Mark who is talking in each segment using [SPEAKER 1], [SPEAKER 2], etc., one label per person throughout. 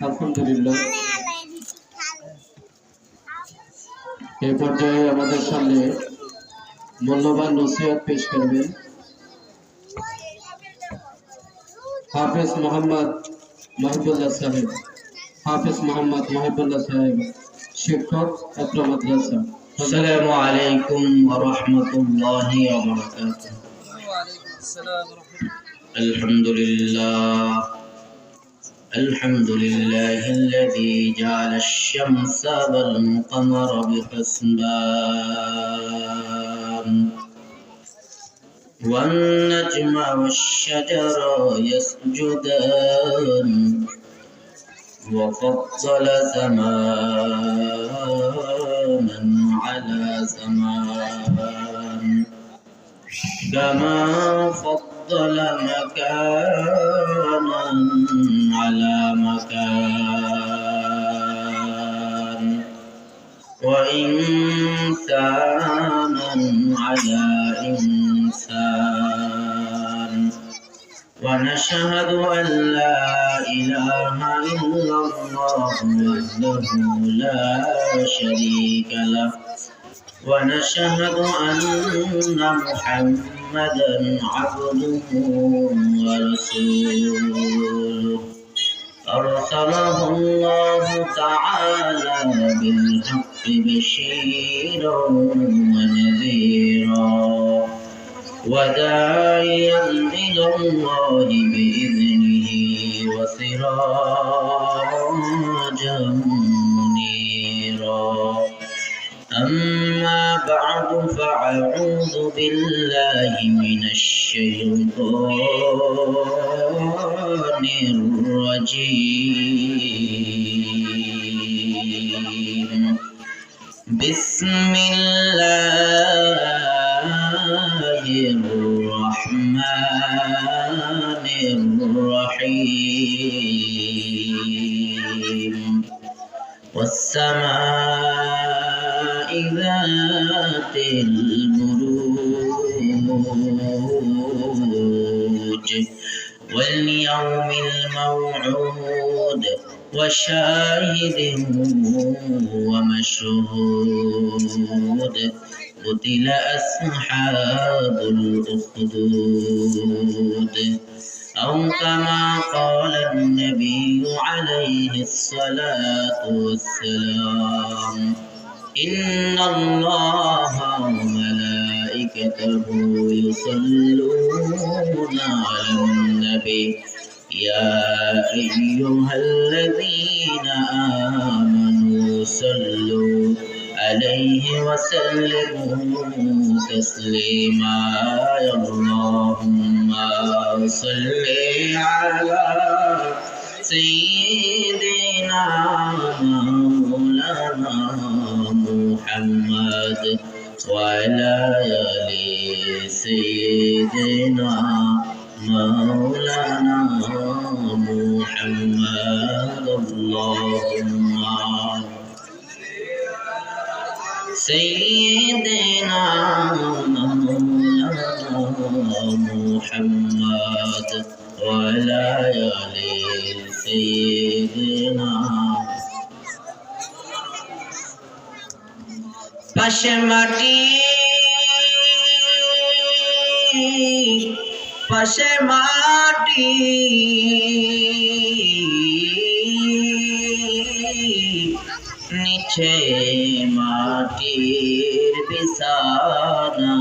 [SPEAKER 1] আলহামদুলিল্লাহ। এই পর্যায়ে আমাদের সামনে মূল্যবান নসিহত পেশ করবেন হাফেজ মোহাম্মদ মহিবুল্লাহ সাহেব। হাফেজ মোহাম্মদ মহিবুল্লাহ সাহেব, শিক্ষক ছাত্র মাদ্রাসা।
[SPEAKER 2] আসসালামু আলাইকুম ওয়া রাহমাতুল্লাহি ওয়া বারাকাতুহু। আলহামদুলিল্লাহ الذي جعل الشمس والقمر بحسبان والنجم والشجر يسجدان وفضل زمانا على زمان كما فضل مكانا على مكان وإنسانا على إنسان ونشهد أن لا إله إلا الله وحده لا شريك له ونشهد أن محمدا عبده ورسوله أرسله الله تعالى بالحق بشيرا ونذيرا وداعيا إلى الله بإذنه وسراجا منيرا أما بعد فأعوذ بالله من الشيطان الرجيم بسم الله الرحمن الرحيم والسماء ذات البروج واليوم الموعود وشاهد ومشهود قتل أصحاب الأخدود أو كما قال النبي عليه الصلاة والسلام إن الله وملائكته يصلون على النبي يا أيها الذين آمنوا صلوا عليه وسلموا تسليما اللهم صل على سيدنا مولانا محمد وعلى آل سيدنا مولانا محمد اللهم سيدنا مولانا محمد وعلى آل سيدنا পাশে মাটি পাশে মাটি নিচে মাটির বিছানা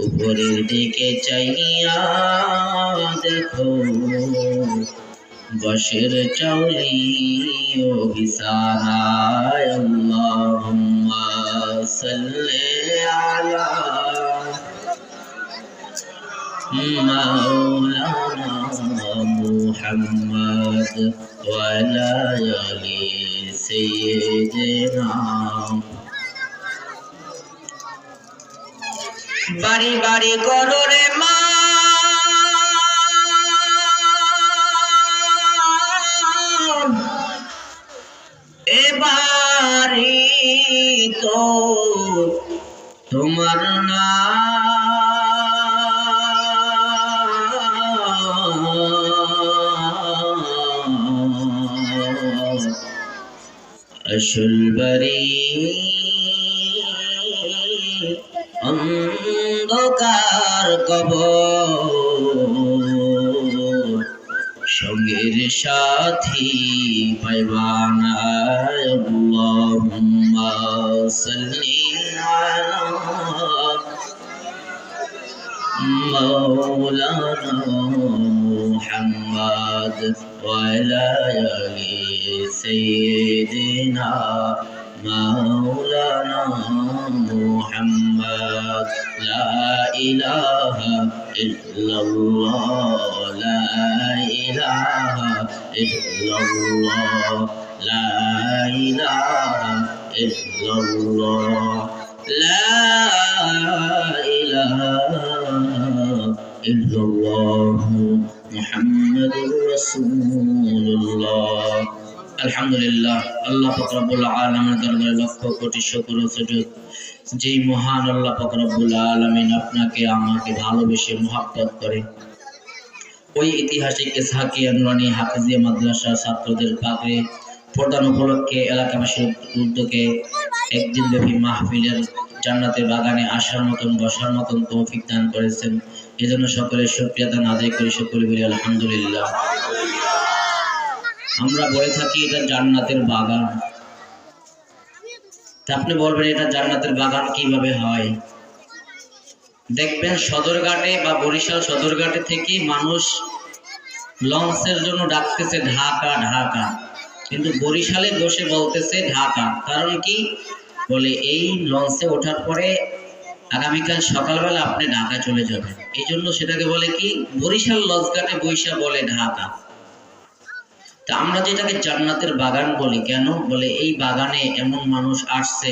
[SPEAKER 2] উপরের দিকে চাইয়া দেখো বশের চাউলি ও বিছানায় আল্লাহুম্মা সাল্লি আলা মাওলানা মুহাম্মদ ওয়া আলা আলি সাইয়্যিদিনা বাড়ি বাড়ি করো রে মা এবারে তো তোমার নাম হাসুলবাড়ি অন্ধকার কবর সঙ্গের সাথী পাইবানা আল্লাহুম্মা সাল্লি আলা مولانا محمد وعلى آل سيدنا مولانا محمد لا إله إلا الله لا إله إلا الله لا إله إلا الله لا إله إلا الله محمد رسول الله আলহামদুলিল্লাহ আল্লাহ পাক রব্বুল আলামিনের দরবারে লক্ষ কোটি শুকর ও সুজুদ যেই মহান আল্লাহ পাক রব্বুল আলামিন আপনাকে আমাকে ভালোবেসে মুহাব্বত করে ওই ঐতিহাসিক ইসহাকিয়া নুরানি হাফিজিয়া মাদ্রাসার ছাত্রদের পাগড়ি প্রদান উপলক্ষে এলাকাবাসীর উদ্যোগে একদিন ব্যাপী মাহফিলের জান্নাতের বাগানে আসার মতন বসার মতন তৌফিক দান করেছেন। এজন্য সকলে শুকরিয়া দান আদায় করে সকলে বলি আলহামদুলিল্লাহ। আমরা বলে থাকি এটা জান্নাতের বাগান, তা আপনি বলবেন এটা জান্নাতের বাগান কিভাবে হয়? দেখবেন সদরঘাটে বা বরিশাল সদরঘাটে থেকে মানুষ লঞ্চের জন্য ডাকতেছে ঢাকা ঢাকা, কিন্তু বরিশালে বসে বলতেছে ঢাকা। কারণ কি? বলে এই লঞ্চে ওঠার পরে আগামীকাল সকালবেলা আপনি ঢাকা চলে যাবেন, এই জন্য সেটাকে বলে কি বরিশাল লঞ্চঘাটে বৈশা বলে ঢাকা। তা আমরা যেটাকে জান্নাতের বাগান বলি কেন? বলে এই বাগানে এমন মানুষ আসছে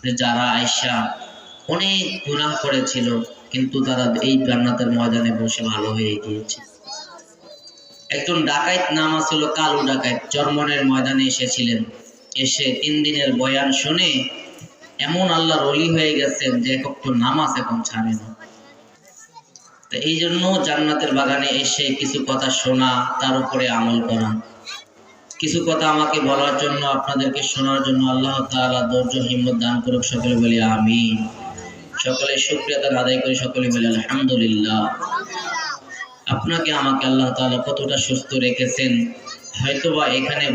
[SPEAKER 2] যে যারা আয়েশা অনেক গুনাহ করেছিল, কিন্তু তারা এই জান্নাতের ময়দানে বসে ভালো হয়ে গিয়েছে। একজন ডাকাইত নাম আসলো কালু ডাকাইত, চরমনের ময়দানে এসেছিলেন। এসে 3 দিনের বয়ান শুনে এমন আল্লাহর ওলি হয়ে গেছেন যে একটু নামাজ এখন ছাড়ে না। তো এই জন্য জান্নাতের বাগানে এসে কিছু কথা শোনা, তার উপরে আমল করা। কিছু কথা আমাকে বলার জন্য, আপনাদেরকে শোনার জন্য আল্লাহ তাআলা ধৈর্য হিম্মত দান করুক। সকলে বলি আমিন। সকলে শুকরিয়া আদায় করে সকলে বলি আলহামদুলিল্লাহ। আপনাকে আমাকে আল্লাহ তাআলা কতটা সুস্থ রেখেছেন, হয়তোবা এখানে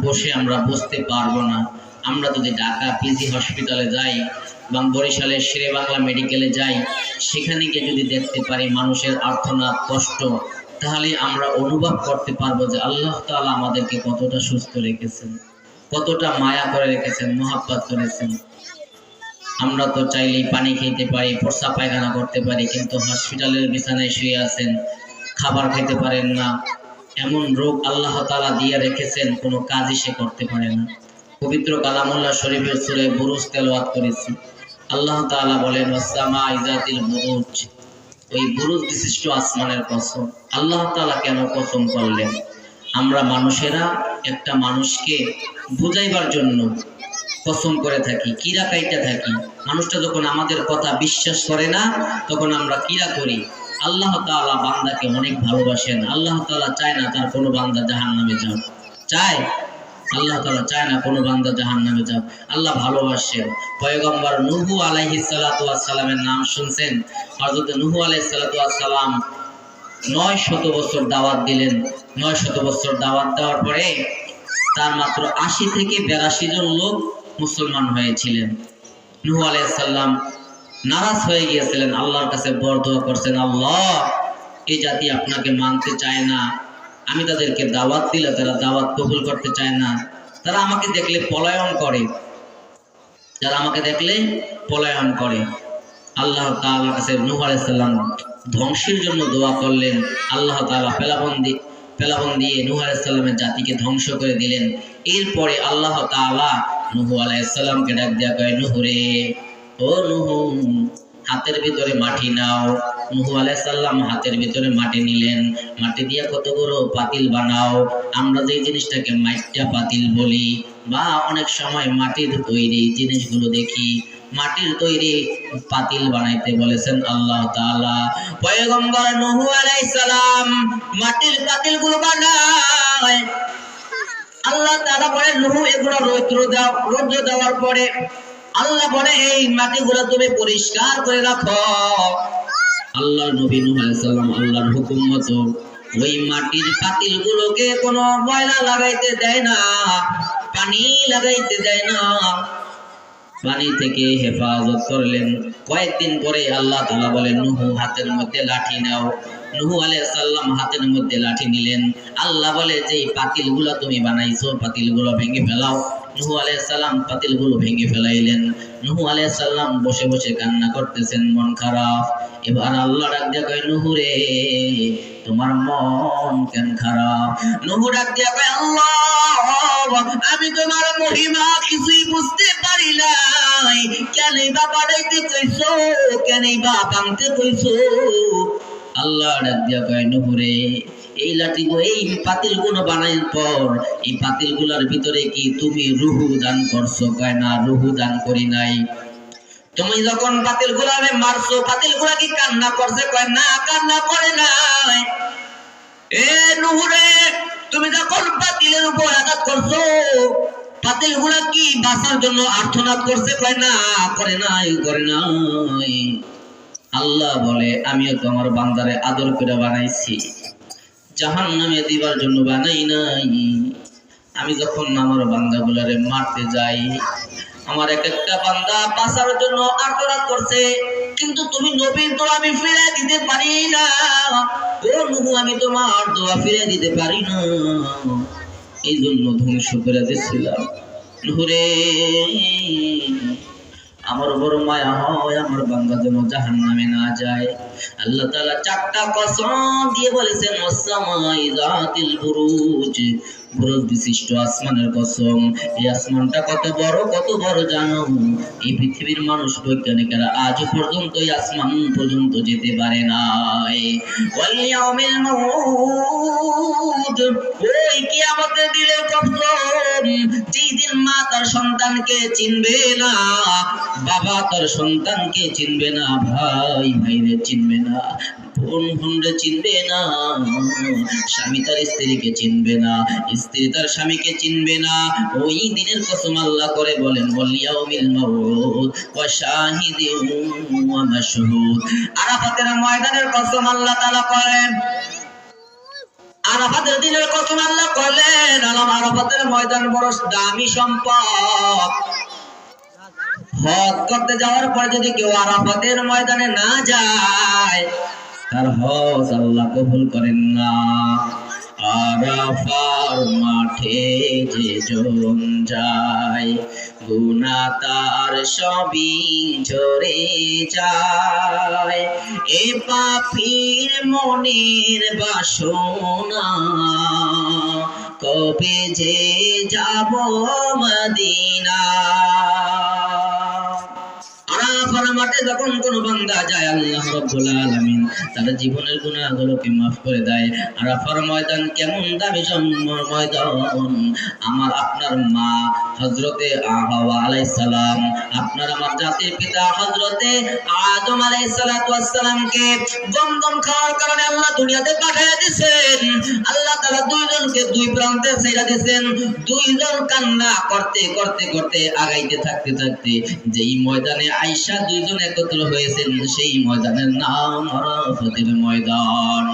[SPEAKER 2] বসে আমরা বুঝতে পারবো না। আমরা যদি ঢাকা পিজি হসপিটালে যাই বা বরিশালের শেরে বাংলা মেডিকেলে যাই, সেখানে গিয়ে যদি দেখতে পারি মানুষের আর্তনাদ কষ্ট, তাহলে আমরা অনুভব করতে পারবো যে আল্লাহ তাআলা আমাদেরকে কতটা সুস্থ রেখেছেন, কতটা মায়া করে রেখেছেন, মুহাব্বত করেছেন। আমরা তো চাইলেই পানি খেতে পারি, প্রস্রাব পায়খানা করতে পারি, কিন্তু হসপিটালের বিছানায় শুয়ে আছেন, খাবার খেতে পারেন না। এমন রোগ আল্লাহ তাআলা দিয়ে রেখেছেন, কোনো কাজই সে করতে পারে না। পবিত্র কালামুল্লাহ শরীফের সূরা বুরুজ তেলাওয়াত করেছি। আল্লাহ তাআলা বলেন ওয়াসসামা'i যাতিল বুরুজ, ওই বুরুজ বিশিষ্ট আসমানের কসম। আল্লাহ তাআলা কেন কসম করলেন? আমরা মানুষেরা একটা মানুষকে বুঝাইবার জন্য কসম করে থাকি, কিরা কাইটা থাকি। মানুষটা যখন আমাদের কথা বিশ্বাস করে না, তখন আমরা কিরা করি। আল্লাহ তাআলা বান্দাকে অনেক ভালোবাসেন। আল্লাহ তাআলা চায় না তার কোনো বান্দা জাহান্নামে যাক। চায়? আল্লাহ তাআলা চায় না কোনো বান্দা জাহান্নামে যাক। আল্লাহ ভালোবাসেন। পয়গম্বর নূহ আলাইহিস সালাতু ওয়াস সালামের নাম শুনছেন? হযরত নূহ আলাইহিস সালাতু ওয়াস সালাম 900 বছর দাওয়াত দিলেন। 900 বছর দাওয়াত দেওয়ার পরে তার মাত্র 80 থেকে 82 জন লোক মুসলমান হয়েছিলেন। নূহ আলাইহিস সালাম নারাজ হয়ে গিয়েছিলেন, আল্লাহর কাছে বরদোয়া করছেন, আল্লাহ এই জাতি আপনাকে মানতে চায় না, আমি তাদেরকে দাওয়াত দিলে তারা দাওয়াত কবুল করতে চায় না, তারা আমাকে দেখলে পলায়ন করে, যারা আমাকে দেখলে পলায়ন করে। আল্লাহ তাআলার কাছে নূহ আলাইহিস সালাম ধ্বংসের জন্য দোয়া করলেন। আল্লাহ তাআলা পেলাবন দিয়ে নূহ আলাইহিস সালামের জাতিকে ধ্বংস করে দিলেন। এরপরে আল্লাহ তাআলা নূহ আলাইহিস সালামকে ডাক দিয়া কয়, নূহ রে, ও নূহ, হাতের ভিতরে মাটি নাও। নূহ আলাইহিস সালাম হাতের ভিতরে মাটি নিলেন। মাটি দিয়া কত বড় পাতিল বানাও। আমরা যে জিনিসটাকে মাটিটা পাতিল বলি, বা অনেক সময় মাটির তৈরি জিনিসগুলো দেখি, মাটির তৈরি পাতিল বানাইতে বলেছেন আল্লাহ তাআলা। পয়গম্বর নূহ আলাইহিস সালাম মাটির পাতিলগুলো বানায়। আল্লাহ তাআলা বলে নূহ এগুলো রৌদ্র দেওয়ার পরে আল্লাহ বলে এই মাটিগুলো তুমি পরিষ্কার করে রাখো। আল্লাহর নবী নূহ আলাইহিস সালাম আল্লাহর হুকুম মতো ওই মাটির পাতিলগুলোকে কোনো ময়লা লাগাইতে দেয় না, পানি লাগাইতে দেয় না, পানি থেকে হেফাজত করলেন। কয়েকদিন পরে আল্লাহ তাআলা বলেন নূহ হাতের মধ্যে লাঠি নাও। নূহ আলাইহিস সালাম হাতের মধ্যে লাঠি নিলেন। আল্লাহ বলে যে পাতিলগুলো তুমি বানাইছো পাতিলগুলো ভেঙে ফেলাও। নূহ আলাইহিস সালাম পাতিলগুলো ভেঙে ফেলাইলেন। নূহ আলাইহিস সালাম বসে বসে কান্না করতেছেন, মন খারাপ। এবার আল্লাহ ডাক দিয়া কয় নূহ রে তোমার মন কেন খারাপ? নূহ ডাক দিয়া কয় আল্লাহ আমি তোমার মহিমা কিছুই বুঝতে পারি নাই, কেন বা বাড়াইতে কইছো, কেন বা ভাঙতে কইছো? আল্লাহ ডাক দিয়া কয় নূহ রে এই লাঠিগুলো এই পাতিলগুলো বানানোর পর এই পাতিলগুলোর ভিতরে কি তুমি রূহ দান করছো? কয় না, রূহ দান করি নাই। তুমি যখন পাতিলগুলো মারছো পাতিলগুলো কি কান্না করছে? কয় না, কান্না করে নাই। এ নূহ রে তুমি যখন পাতিলের উপর আঘাত করছো পাতিলগুলো কি বাঁচার জন্য আর্তনাদ করছে? কয় না, করে নাই, করে নাই। আল্লাহ বলে আমিও তো আমার বান্দারে আদর করে বানাইছি, জাহান্নামে দিবার জন্য বানাই নাই। আমি যখন আমার বান্দাগুলারে মারতে যাই আমার এক একটা বান্দা বাঁচার জন্য আর্তনাদ করছে, কিন্তু তুমি নবীর দোয়া আমি ফিরে দিতে পারি না। ও নূহ আমি তোমার দোয়া ফিরে দিতে পারি না, এই জন্য ধ্বংস করে দিয়েছিলাম। নূহ রে আমার বড় মায়া হয় আমার বান্দা যেন জাহান্নামে না যায়। আল্লাহ তাআলা চারটা কসম দিয়ে বলেছেন ওয়াসসামাই যাতিল বুরুজ, বুরুজ বিশিষ্ট আসমানের কসম। এই আসমানটা কত বড় জানো? এই পৃথিবীর মানুষ বৈজ্ঞানিকেরা আজ পর্যন্ত এই আসমান পর্যন্ত যেতে পারে নাই। ওয়াল ইয়াউমিল মাউদ, ওই কিয়ামতের দিনের কসম, যেই দিন মা তার সন্তানকে চিনবে না, বাবা তার সন্তানকে চিনবে না, ভাই ভাইরে চিনবে না, বোন বোনরে চিনবে না, স্বামী তার স্ত্রীকে চিনবে না, স্ত্রী তার স্বামীকে চিনবে না। ওই দিনের কসম আল্লাহ করে বলেন ওয়াল ইয়াউমিল মাউদ ওয়া শাহিদিন ওয়া মাশহুদ। আরাফাতের ময়দানের কসম আল্লাহ তাআলা করেন, আরাফাতের দিনের কসম আল্লাহ করলেন। আরাফাতের ময়দান বড় দামি সম্পদ। হজ করতে যাওয়ার পর যদি কেউ আরাফাতের ময়দানে না যায় তার হজ আল্লাহ কবুল করেন না। আরাফার মাঠে যে জন যায় গুনাহ তার সবই ঝরে যায়। এ পাপীর মনের বাসনা কবে যে যাব মদিনা। আরাফার মাঠে যখন কোন বান্দা যায় আল্লাহ রাব্বুল আলামিন তার জীবনের গুনাহগুলোকে মাফ করে দেয়। আরাফার ময়দান কেমন দামি ময়দান! আমার আপনার মা হযরতে হাওয়া আলাইহিস সালাম, আপনার আমার জাতির পিতা হযরতে আদম আলাইহিস সালাতু ওয়াস সালামকে গম খাওয়ার কারণে আল্লাহ দুনিয়াতে পাঠিয়ে দিয়েছেন। আল্লাহ তাআলা দুইজনকে দুই প্রান্তে ছেড়ে দিয়েছেন। দুইজন কান্না করতে করতে করতে আগাইতে থাকতে থাকতে যেই ময়দানে আয়েশা দুইজন একত্র হয়েছেন সেই ময়দানের নাম আরাফাতের ময়দান।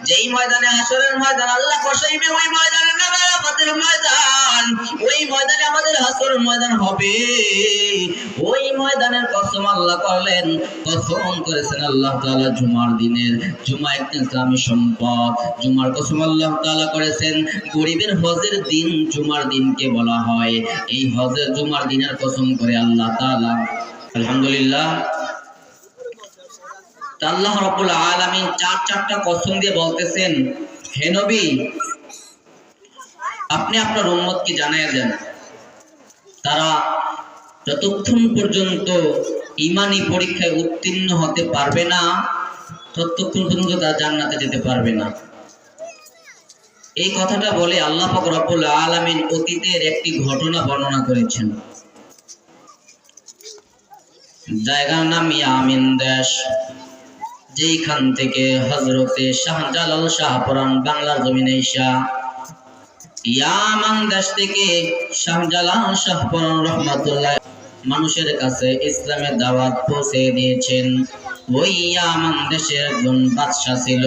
[SPEAKER 2] যেই ময়দানে হাসরের ময়দান আল্লাহ বসাইবে ওই ময়দানের নাম আরাফাতের ময়দান। ওই ময়দানে আমাদের হাসরের ময়দান হবে। ওই ময়দানের কসম আল্লাহ করলেন, কসম করেছেন আল্লাহ তাআলা জুমার দিনের। জুমা একটা ইসলামী সম্পদ। জুমার কসম আল্লাহ তাআলা করেছেন। গরিবের হজের দিন জুমার দিনকে বলা হয়। এই হজের জুমার দিনের কসম করে আল্লাহ তাআলা আলহামদুলিল্লাহ আল্লাহ রাব্বুল আলামিন চারটা কসম দিয়ে বলতেছেন, হে নবী আপনি আপনার উম্মতকে জানায়া দেন তারা যতক্ষণ পর্যন্ত ঈমানি পরীক্ষায় উত্তীর্ণ হতে পারবে না ততক্ষণ পর্যন্ত তারা জান্নাতে যেতে পারবে না। এই কথাটা বলে আল্লাহ পাক রব্বুল আলামিন অতীতের একটি ঘটনা বর্ণনা করেছেন। জায়গার নাম ইয়ামিন দেশ, যেখান থেকে হযরতে শাহজালাল শাহপরান বাংলার জমিনে এসা ইয়ামান দেশ থেকে শাহজালাল শাহপরান রহমাতুল্লাহ মানুষের কাছে ইসলামের দাওয়াত পৌঁছে দিয়েছেন। ওই ইয়ামান দেশের একজন বাদশা ছিল।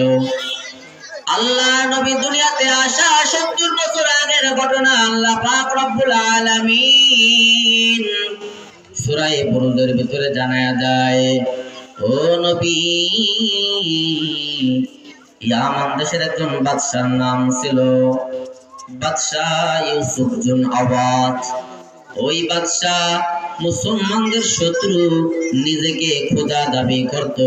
[SPEAKER 2] আল্লাহ নবী দুনিয়াতে আসা 70 বছর আগের ঘটনা আল্লাহ পাক রব্বুল আলামিন সূরা বুরুজের ভিতরে জানায়া যায়, ও নবী, ইয়ামান দেশের একজন বাদশার নাম ছিল বাদশাহ ইউসুফ জুন আওয়াত। ওই বাদশাহ মুসলমানদের শত্রু, নিজেকে খোদা দাবি করত।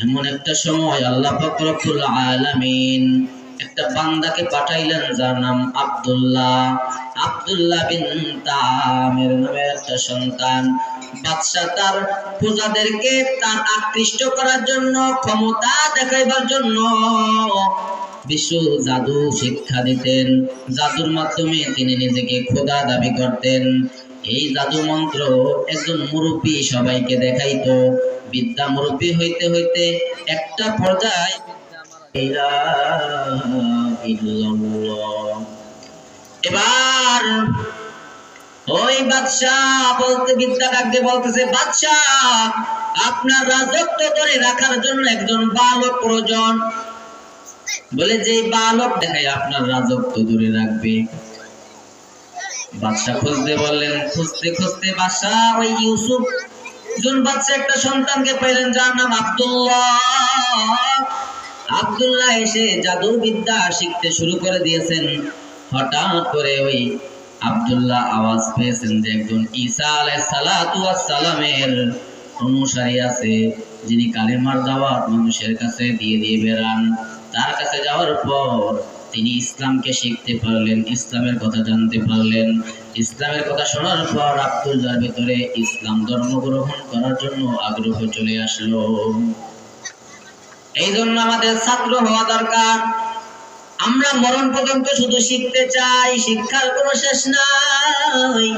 [SPEAKER 2] এমন একটা সময় আল্লাহ পাক রব্বুল আলামিন একটা বান্দাকে পাঠাইলেন যার নাম আব্দুল্লাহ বিন তামির নামের একটা সন্তান। বাদশা তার প্রজাদেরকে তার আকৃষ্ট করার জন্য, ক্ষমতা দেখাইবার জন্য বিশ্ব জাদু শিক্ষা দিতেন। জাদুর মাধ্যমে তিনি নিজেকে খোদা দাবি করতেন। এই জাদু মন্ত্র একজন মুরব্বী সবাইকে দেখাইতো। বিদ্যা মুরব্বী হইতে হইতে একটা পর্যায়ে এবার ওই বাদশাহ বিদ্যা ডাকতে বলতেছে, বাদশাহ, আপনার রাজত্ব ধরে রাখার জন্য একজন বালক প্রয়োজন। বলে যে বালক দেখায় আপনার রাজত্ব ধরে রাখবে। বাদশাহ খুঁজতে বললেন, খুঁজতে খুঁজতে বাদশাহ ওই ইউসুফ জুন বাদশাহ একটা সন্তানকে পাইলেন যার নাম আব্দুল্লাহ এসে জাদু বিদ্যা শিখতে শুরু করে দিয়েছেন। হঠাৎ করে ওই আব্দুল্লাহ আওয়াজ পেয়েছেন যে একজন ঈসা আলাইহিস সালাতু ওয়াস সালামের অনুসারী আছে, যিনি কালেমার দাওয়াত মানুষের কাছে দিয়ে দিয়ে বেড়ান। তার কাছে যাওয়ার পর তিনি ইসলামকে শিখতে পারলেন, ইসলামের কথা জানতে পারলেন। ইসলামের কথা শোনার পর আব্দুল্লাহর ভিতরে ইসলাম ধর্ম গ্রহণ করার জন্য আগ্রহ চলে আসলো। এই জন্য আমাদের ছাত্র হওয়া দরকার। আমরা মরণ পর্যন্ত শুধু শিখতে চাই, শিক্ষার কোনো শেষ নাই।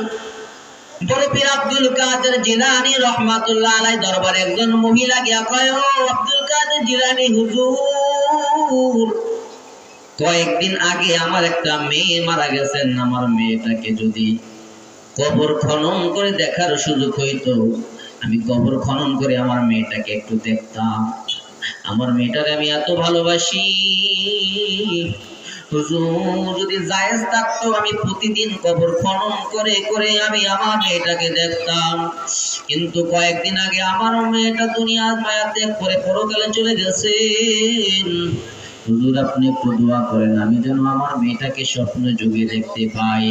[SPEAKER 2] বড় পীর আব্দুল কাদের জিলানী রহমাতুল্লাহ আলাইহি দরবারে একজন মহিলা গিয়া কয়, ও আব্দুল কাদের জিলানী হুজুর, কয়েকদিন আগে আমার একটা মেয়ে মারা গেছেন। আমার মেয়েটাকে যদি কবর খনন করে দেখার সুযোগ হইতো, আমি কবর খনন করে আমার মেয়েটাকে একটু দেখতাম। আমার মেয়েটাকে আমি এত ভালোবাসি, হুজুর যদি জায়েজ থাকতো আমি প্রতিদিন কবর খনন করে করে আমি আমার মেয়েটাকে দেখতাম। কিন্তু কয়েকদিন আগে আমার মেয়েটা দুনিয়ার মায়া ত্যাগ করে পরকালে চলে গেছেন। হুজুর আপনি একটু দোয়া করেন, আমি যেন আমার মেয়েটাকে স্বপ্ন যুগে দেখতে পাই।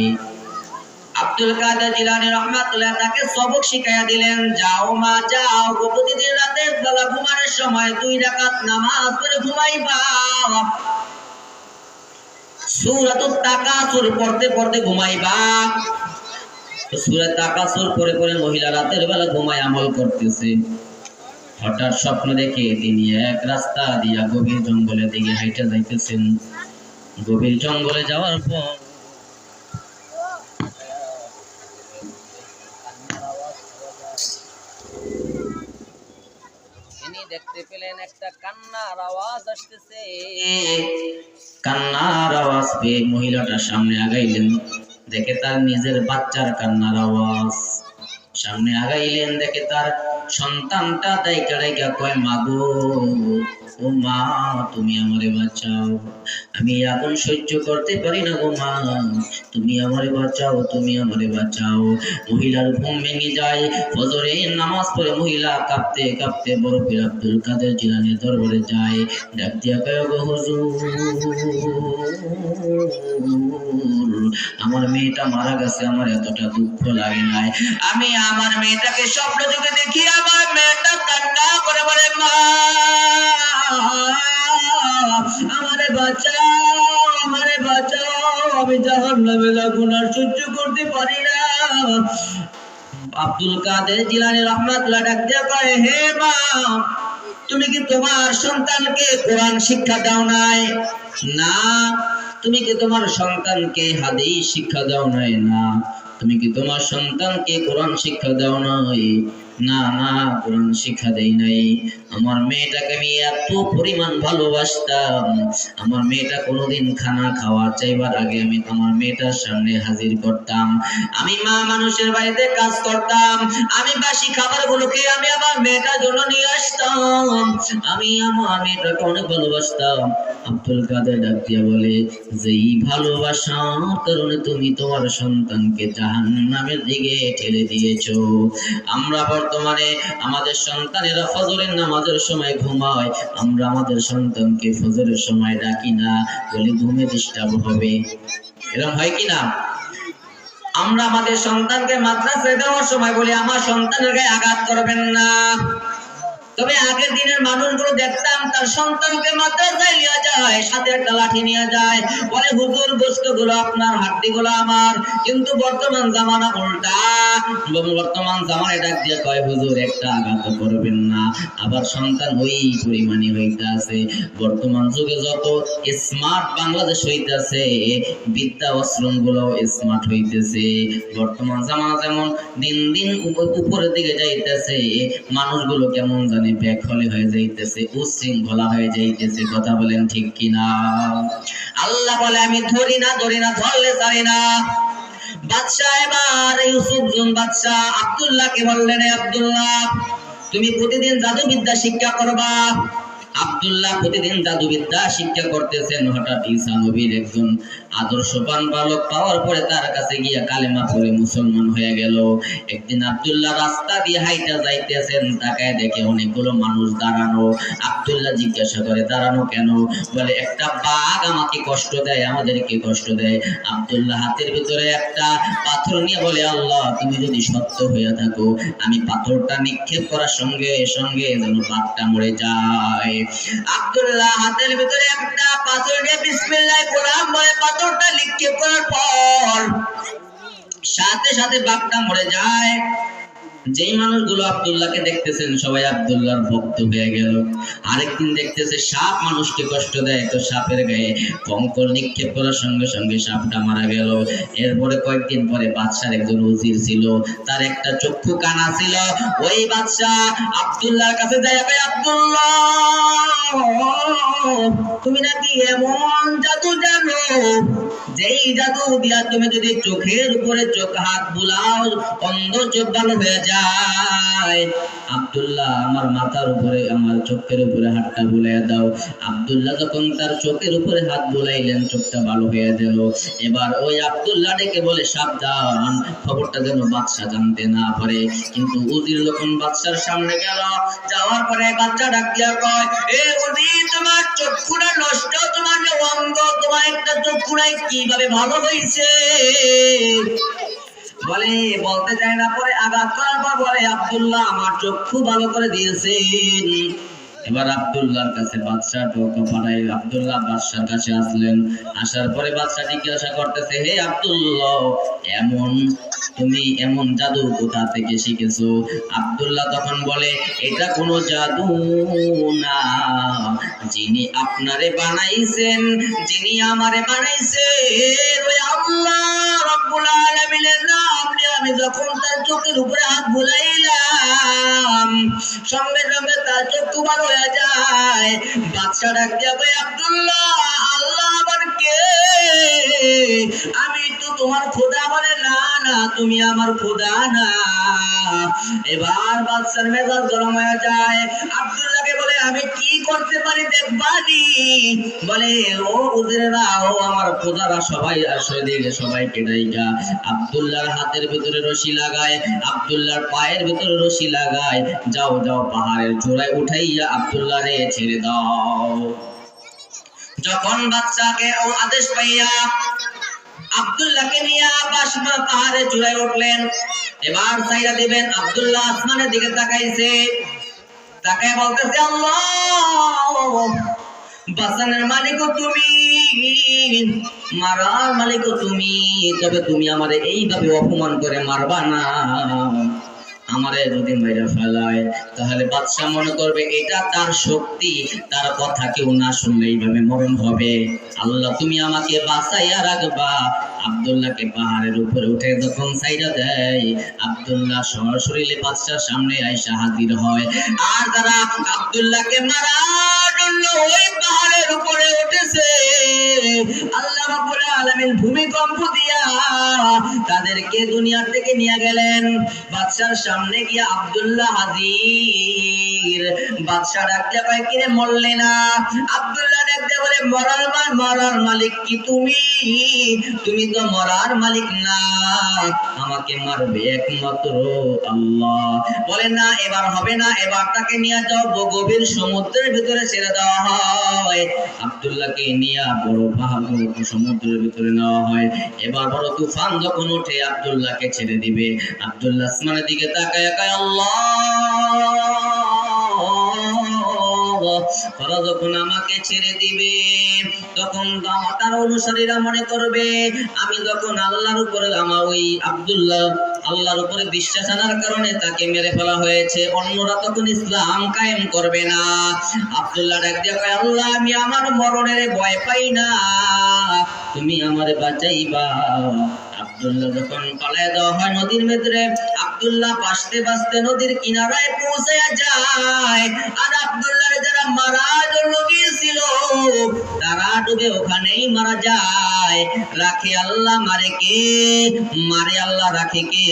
[SPEAKER 2] আব্দুল কাদের জিলানী রহমাতুল্লাহ তাকে সবক শিখাইয়া দিলেন, যাও মা যাও, প্রতিদিন রাতের বেলা ঘুমানোর সময় 2 রাকাত নামাজ পড়ে ঘুমাইবা। সূরাতুত তাকাসুর পড়তে পড়তে ঘুমাইবা। সূরা তাকাসুর পড়ে পড়ে মহিলা রাতের বেলা ঘুমায় আমল করতেছে। হঠাৎ স্বপ্ন দেখে তিনি এক রাস্তা দিয়া গভীর জঙ্গলের দিকে হাইটে যাইতেছেন। গভীর জঙ্গলে যাওয়ার পর তিনি দেখতে পেলেন একটা কান্নার আওয়াজ আসতেছে। কান্নার আওয়াজ পেয়ে মহিলাটার সামনে আগাইলেন, দেখে তার নিজের বাচ্চার কান্নার আওয়াজ। সামনে আগাইলেন, দেখে তার সন্তানটা দাইকা দাইকা কয়, মাগো, ও মা, তুমি আমারে বাঁচাও, আমি আগুন সহ্য করতে পারি না গো মা, তুমি আমারে বাঁচাও, তুমি আমারে বাঁচাও। মহিলার ঘুম ভেঙে যায়। ফজরের নামাজ পড়ে মহিলা কাঁপতে কাঁপতে বড় পীর আব্দুল কাদের জিলানীর দরবারে যায়। ডাক দিয়া কয়, গো হুজুর, আমার মেয়েটা মারা গেছে, আমার এতটা দুঃখ লাগে নাই। আমি আমার মেয়েটাকে স্বপ্ন যুগে দেখি, আমার মেয়েটা কান্না করে বলে, মা আমারে বাঁচাও, আমারে বাঁচাও, আমি জাহান্নামের আগুন আর সহ্য করতে পারি না। আব্দুল কাদের জিলানী রহমাতুল্লাহ ডাক দিয়া কয়, হে মা, তুমি কি তোমার সন্তানকে কোরআন শিক্ষা দাও নাই? না। তুমি কি তোমার সন্তানকে হাদিস শিক্ষা দাও নাই? না। তুমি কি তোমার সন্তানকে কোরআন শিক্ষা দাও নাই? না না, কোরআন শিক্ষা দেই নাই। আমার মেয়েটাকে আমি এত পরিমাণ ভালোবাসতাম, আমার মেয়েটা কোনোদিন খানা খাওয়া চাইবার আগে আমি আমার মেয়েটার সামনে হাজির করতাম। আমি মা মানুষের বাড়িতে কাজ করতাম, আমি বাসি খাবারগুলোকে আমি আমার মেয়েটার জন্য নিয়ে আসতাম। আমি আমার মেয়েটাকে অনেক ভালোবাসতাম। আব্দুল কাদের ডাক দিয়া বলে, যেই ভালোবাসার কারণে তুমি তোমার সন্তানকে জাহান্নামের দিকে ঠেলে দিয়েছো। আমরা বর্তমানে আমাদের সন্তানেরা ফজরের নামাজের সময় ঘুমায়, আমরা আমাদের সন্তানকে ফজরের সময় ডাকি না, বলি ঘুমে ডিস্টার্ব হবে। এরকম হয় কি না? আমরা আমাদের সন্তানকে মাদ্রাসায় দেওয়ার সময় বলি আমার সন্তানের গায়ে আঘাত করবেন না। তবে আগের দিনের মানুষগুলো দেখতাম তার সন্তানকে মাদ্রাসায় নিয়ে যায়, সাথে একটা লাঠি নিয়ে যায়, বলে হুজুর গোশতগুলো আপনার, হাড্ডিগুলো আমার। কিন্তু বর্তমান জামানা উল্টা, বর্তমান জামানায় ডাক দিয়ে কয় হুজুর একটা আঘাত করবেন না। আবার সন্তান ওই পরিমাণই হইতে আছে। বর্তমান যুগে যত স্মার্ট বাংলাদেশ হইতেছে, বিদ্যা আশ্রম গুলো স্মার্ট হইতেছে। বর্তমান জামানা যেমন দিন দিন উপরের দিকে যাইতেছে, মানুষগুলো কেমন জানি ব্যাকহলে হয়ে যাইতেছে, উশৃঙ্খলা হয়ে যাইতেছে। কথা বলেন ঠিক কিনা? আল্লাহ বলে আমি ধরি না ধরলে ছাড়ি না। বাদশাহ এবার ইউসুফ জুন বাদশাহ আব্দুল্লাহকে বললেন, আব্দুল্লাহ তুমি প্রতিদিন জাদুবিদ্যা শিক্ষা করবা। আব্দুল্লাহ প্রতিদিন জাদুবিদ্যা শিক্ষা করতেছেন। হঠাৎ ঈসা নবীর একজন আদর্শবান বালক পাওয়ার পরে তার কাছে গিয়া কালেমা পড়ে মুসলমান হয়ে গেল। একদিন আব্দুল্লাহ রাস্তা দিয়ে হাইটা যাইতেছেন, তাকায় দেখে অনেকগুলো মানুষ দাঁড়ানো। আব্দুল্লাহ জিজ্ঞাসা করে, দাঁড়ানো কেন? বলে একটা বাঘ আমাকে কষ্ট দেয়, আমাদেরকে কষ্ট দেয়। আব্দুল্লাহ হাতের ভিতরে একটা পাথর নিয়ে বলে, আল্লাহ তুমি যদি সত্য হয়ে থাকো, আমি পাথরটা নিক্ষেপ করার সঙ্গে সঙ্গে যেন বাঘটা মরে যায়। আব্দুল্লাহ হাতের ভিতরে একটা পাথর নিয়ে বিসমিল্লাহ গোলাম বলে পাথরটা নিক্ষেপ করার পর সাথে সাথে বাঘটা মরে যায়। যেই মানুষগুলো আব্দুল্লাহকে দেখতেছেন সবাই আব্দুল্লাহর ভক্ত হয়ে গেল। আরেকদিন দেখতেছে সাপ মানুষকে কষ্ট দেয়, তো সাপের গায়ে কঙ্কর নিক্ষেপ করার সঙ্গে সঙ্গে সাপটা মারা গেল। এরপরে কয়েকদিন পরে বাদশার একজন উজির ছিল, তার একটা চক্ষু কানা ছিল। ওই বাদশা আব্দুল্লাহর কাছে যায়, আব্দুল্লাহ তুমি নাকি এমন জাদু জানো, যেই জাদু দিয়া তুমি যদি চোখের উপরে চোখ হাত বুলাও অন্ধ চোখ ভালো হয়ে যায়। আব্দুল্লাহ আমার মাথার উপরে আমার চোখের উপরে হাতটা বুলাইয়া দাও। আব্দুল্লাহ যখন তার চোখের উপরে হাত বুলাইলেন, চোখটা ভালো হয়ে গেল। এবার ওই আব্দুল্লাহ ডেকে বলে, সাবধান, খবরটা যেন বাদশা জানতে না পারে। কিন্তু উজির যখন বাদশার সামনে গেল, যাওয়ার পরে বাচ্চা ডাক দিয়া কয়, এ উজির তোমার চক্ষুটা নষ্ট, তোমার যে অন্ধ, তোমার একটা চক্ষু নাই, কিভাবে ভালো হয়েছে? বলে বলতে চায় না, পরে আঘাত করার পর বলে, আব্দুল্লাহ আমার চক্ষু ভালো করে দিয়েছেন। এবার আব্দুল্লাহর কাছে বাদশা টোকা পাঠাই। আব্দুল্লাহ বাদশার কাছে আসলেন। আসার পরে বাদশা জিজ্ঞাসা করতেছে, হে আব্দুল্লাহ তুমি এমন জাদু কোথা থেকে শিখেছো? আব্দুল্লাহ তখন বলে, এটা কোনো জাদু না, যিনি আপনারে বানাইছেন, যিনি আমারে বানাইছেন ওই আল্লাহ রাব্বুল আলামিনের নাম নিয়ে আমি যখন তার চোখের উপরে হাত বুলাইলাম, সঙ্গে সঙ্গে তার চক্ষু ভালো হয়ে যায়। বাদশা ডাক দিয়া কয়, আব্দুল্লাহ আল্লাহ আবার কে? আমি তো তোমার খোদা। বলে, না না তুমি আমার খোদা না। এবার বাদশার মেজাজ গরম হয়ে যায়। আব্দুল্লাহকে বলে, আমি কি করতে পারি দেখবানি? বলে, ও উজিরেরা, ও আমার খোদারা সবাই আসে, দিকে সবাইকে ডাইকা আব্দুল্লাহর হাতের ভিতরে রশি লাগায়, আব্দুল্লাহর পায়ের ভিতরে রশি লাগায়, যাও যাও পাহাড়ের চূড়ায় উঠাইয়া আব্দুল্লাহরে ছেড়ে দাও। যখন বাদশাকে ও আদেশ পাইয়া আব্দুল্লাহকে নিয়ে পাহাড়ের চূড়ায় উঠলেন। এবার সাইরা দিবেন, আব্দুল্লাহ আসমানের দিকে তাকাইছে, তাকায় বলতেছে, আল্লাহ বাঁচানোর মালিকও তুমি, মারার মালিকও তুমি, তবে তুমি আমারে এইভাবে অপমান করে মারবা না। আমারে যদি মেরে ফেলায়, তাহলে বাদশা মনে করবে এটা তার শক্তি, তার কথা কেউ না শুনলে এইভাবে মরণ হবে। আল্লাহ তুমি আমাকে বাঁচাইয়া রাখবা। আব্দুল্লাহকে পাহাড়ের উপরে উঠে যখন সাইডা দেয়, আব্দুল্লাহ সরাসরি বাদশার সামনে আইসা হাজির হয়। আর তারা আব্দুল্লাহকে মারার জন্য ওই পাহাড়ের উপরে উঠেছে। আল্লাহ রাব্বুল আলামিন ভূমিকম্প দিয়া তাদেরকে দুনিয়া থেকে নিয়ে গেলেন। বাদশার সামনে গিয়ে আব্দুল্লাহ হাজির। বাদশা ডাকতে কয়, কিরে মরলে না? আব্দুল্লাহ ডাকতে বলে, মরার মালিক কি তুমি? তুমি তো মরার মালিক না, আমাকে মারবে একমাত্র আল্লাহ। বলে না, এবার হবে না, এবার তাকে নিয়ে যাও, গভীর সমুদ্রের ভিতরে ছেড়ে দেওয়া হয়। আব্দুল্লাহকে নিয়ে বড় পাহাড় সমুদ্রের ভিতরে নেওয়া হয়। এবার বড় তুফান যখন ওঠে, আব্দুল্লাহকে ছেড়ে দিবে। আব্দুল্লাহ আসমানের দিকে তাকায় কয়, আল্লাহ, তারা যখন আমাকে ছেড়ে দিবে, তখন তার অনুসারীরা মনে করবে আমি যখন আল্লাহর উপরে আমার ওই আব্দুল্লাহ আল্লাহর উপরে বিশ্বাস আনার কারণে তাকে মেরে ফেলা হয়েছে, অন্যরা তখন ইসলাম কায়েম করবে না। আব্দুল্লাহ ডাক দিয়ে কয়, আল্লাহ, আমি আমার মরণের ভয় পাই না, তুমি আমারে বাঁচাইবা। আব্দুল্লাহ যখন পালায় দেওয়া হয় নদীর ভিতরে, আব্দুল্লাহ বাঁচতে বাঁচতে নদীর কিনারায় পৌঁছে যায়। আর আব্দুল্লাহর যারা মারার জন্য গিয়েছিল, তারা ডুবে ওখানেই মারা যায়। রাখে আল্লাহ, মারে কে? মারে আল্লাহ, রাখে কে?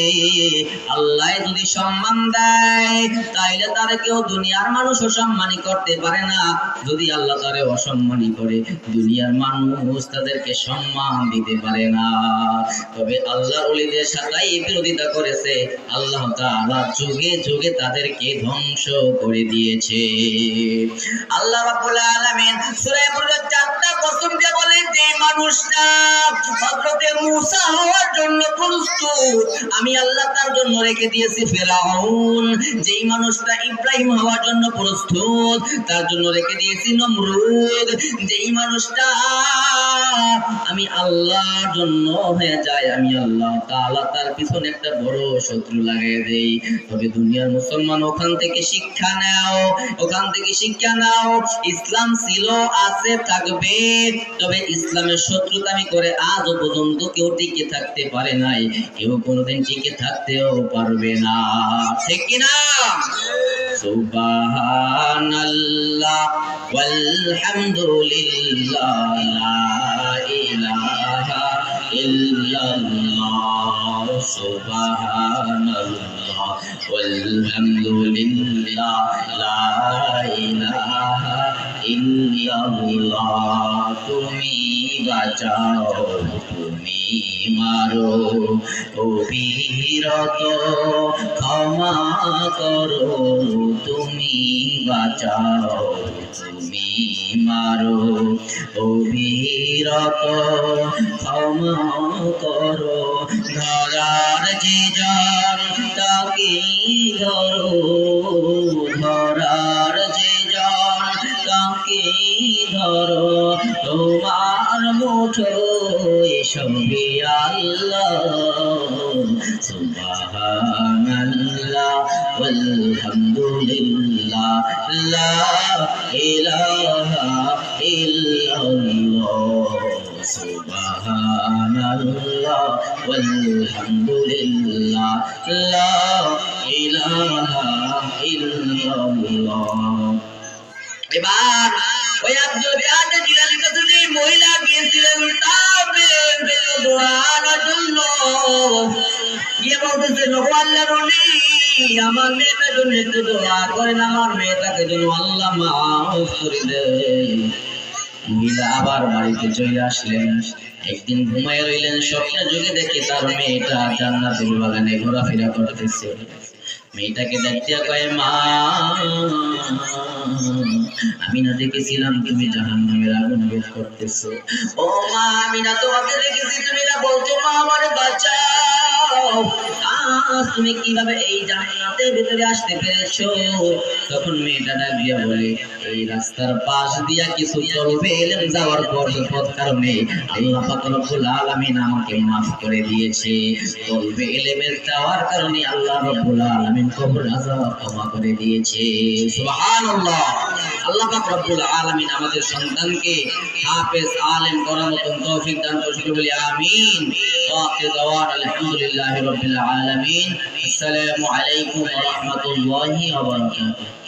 [SPEAKER 2] আল্লাহ যদি সম্মান দেয়, তাইলে তারে কেউ দুনিয়ার মানুষ অসম্মানী করতে পারে না। যদি আল্লাহ তারে অসম্মানী করে, দুনিয়ার মানুষ তাদেরকে সম্মান দিতে পারে না। তবে আল্লাহর ওলিদের সাথে বিরোধিতা করেছে, আল্লাহ তাআলা যুগে যুগে তাদেরকে ধ্বংস করে দিয়েছে। আল্লাহ রাব্বুল আলামিন সূরা মুলক 4টা কসম দিয়ে বলেন, যে মানুষটা হযরত মূসা হওয়ার জন্য প্রস্তুত, আমি আল্লাহ তার জন্য রেখে দিয়েছি ফিরআউন। যেই মানুষটা ইব্রাহিম হওয়ার জন্য প্রস্তুত, তার জন্য রেখে দিয়েছি নমরুদ। যেই মানুষটা আমি আল্লাহর জন্য হয়ে যায়, আমি আল্লাহ তাআলা তার পিছনে একটা বড় শত্রু লাগিয়ে দেই। তবে দুনিয়ার মুসলমান ওখান থেকে শিক্ষা নাও, ওখান থেকে শিক্ষা নাও। ইসলাম ছিল, আছে, থাকবে। তবে ইসলামের শত্রুতামি করে আজও পর্যন্ত কেউ টিকে থাকতে পারে নাই, কেউ কোনোদিন টিকে থাকতেও পারবে না। ঠিক কিনা? সুবহানাল্লাহ ওয়ালহামদুলিল্লাহ, লা ইলাহা ইল্লাল্লাহ, সুবহানাল্লাহ ওয়ালহামদুলিল্লাহ, লা ইলাহা ইল্লাল্লাহ। তুমি বাঁচাও, তুমি মারো, অবিরত ক্ষমা করো। তুমি বাঁচাও, তুমি মারো, অবিরত ক্ষমা করো। ধরার যে জন তাকে ধরো, ধরার যে জন তাকে ধরো। তোমার মুঠোয় সবই আল্লাহ। সুবহানাল্লাহ ওয়ালহামদুলিল্লাহ, লা ইলাহা ইল্লাল্লাহ, সুবহানাল্লাহ ওয়ালহামদুলিল্লাহ, লা ইলাহা ইল্লাল্লাহ। এবার ওই আব্দুল কাদের জিলানীর কাছে যে মহিলা গিয়েছিলেন, তার দোয়ার জন্য গিয়ে বলতেছে, নবী আল্লাহর ওলি, আমার মেয়েটার জন্য একটু দোয়া করেন, আমার মেয়েটাকে যেন আল্লাহ মাফ করে দেয়। মহিলা আবার বাড়িতে চলে আসলেন। একদিন ঘুমায় রইলেন, স্বপ্নে যুগে দেখে তার মেয়েটা জান্নাতুল বাগানে ঘোরাফেরা করতেছে। মেয়েটাকে দেখতে কয়, মা, আমি না দেখেছিলাম তুমি জাহান্নামের আগুন বের করতেছো। ও মা, আমি না তোমাকে দেখেছি, তুমি না বলছো মা আমারে বাঁচাও। আজ তুমি কিভাবে এই জান্নাতের ভিতরে আসতে পেরেছো? তখন মেয়েটা ডাক দিয়া বলে, এই রাস্তার পাশ দিয়া কিছু চলবে এলেন যাওয়ার পথ কারণে আল্লাহ পাক রব্বুল আলামিন আমাকে মাফ করে দিয়েছে। চলবে এলেমের যাওয়ার কারণে আল্লাহ রব্বুল আলামিন কবর আযাব ক্ষমা করে দিয়েছে। সুবহানাল্লাহ। আল্লাহ পাক রব্বুল আলামিন আমাদের সন্তানকে হাফেজ আলেম করার মতন তৌফিক দান করুন, বলি আমিন। ওয়া আখিরু দাওয়ানা আলহামদুলিল্লাহি রাব্বিল আলামিন। আসসালামু আলাইকুম ওয়া রাহমাতুল্লাহি ওয়া বারাকাতুহু।